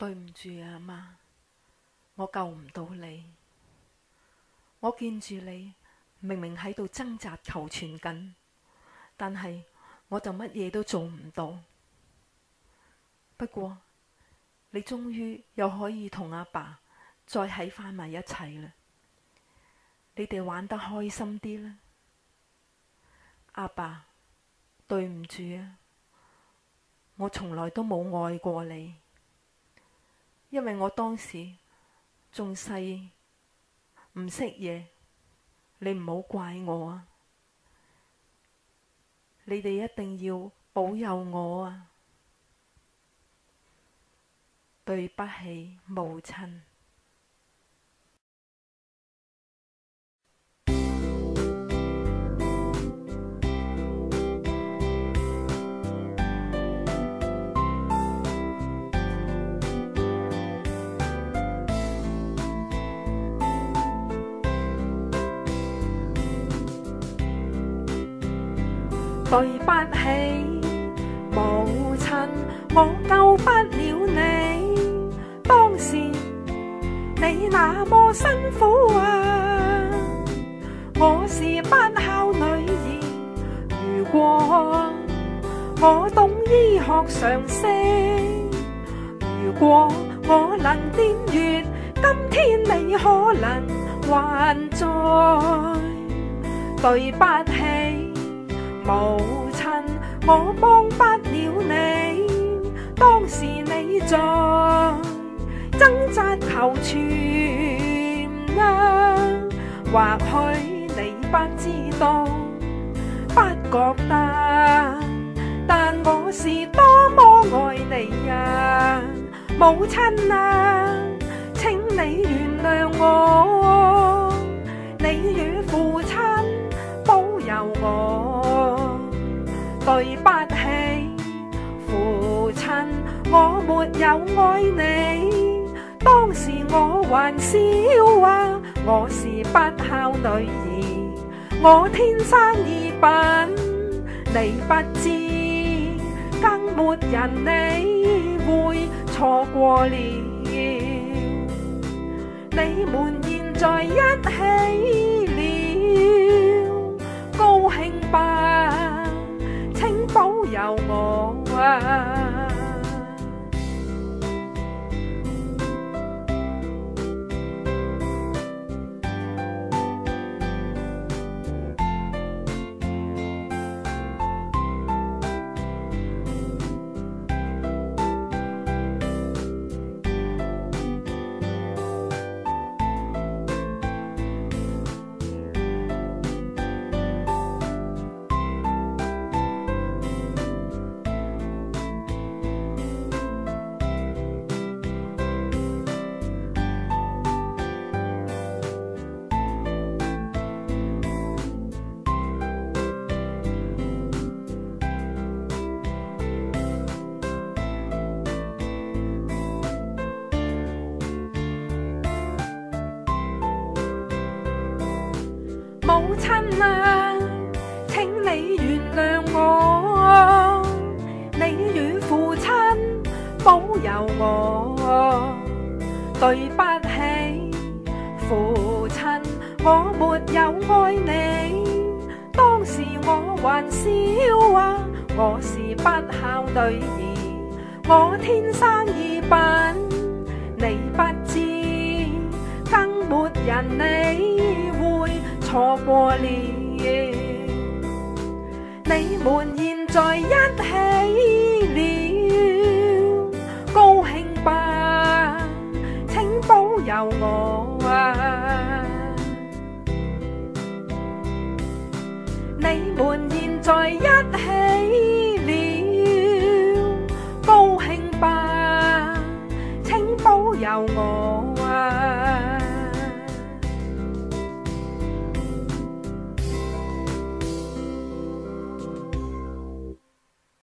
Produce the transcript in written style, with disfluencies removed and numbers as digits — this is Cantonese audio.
對唔住啊，媽，我救唔到你。我見住你明明喺度掙扎求存緊，但係我就乜嘢都做唔到。不過你終於又可以同阿爸再喺返埋一齊啦，你哋玩得開心啲啦。阿爸，對唔住啊，我從來都冇愛過你，因為我當時仲細唔識嘢，你唔好怪我啊！你哋一定要保佑我啊！對不起，母親。對不起，母親，我救不了你。當時你那麼辛苦啊，我是不孝女兒。如果我懂醫學常識，如果我能掂月，今天你可能還在。對不起，母親，我幫不了你。當時你在掙扎求全因，或許你不知道，不覺得，但我是多麼愛你啊，母親啊，請你原諒我，你與父親保佑我。對不起，父親，我沒有愛你。當時我還小啊，我是不孝女兒，我天生異稟，你不知，更沒人理會，錯過了。你們現在一起了，高興吧，請保佑我啊！母親啊，請你原諒我，你與父親保佑我。對不起，父親，我沒有愛你。當時我還小啊，我是不孝女兒，我天生異稟，你不知，更沒人理會，錯過了。你們現在一起了，高興吧，請保佑我啊！你們現在一起了，高興吧，請保佑我。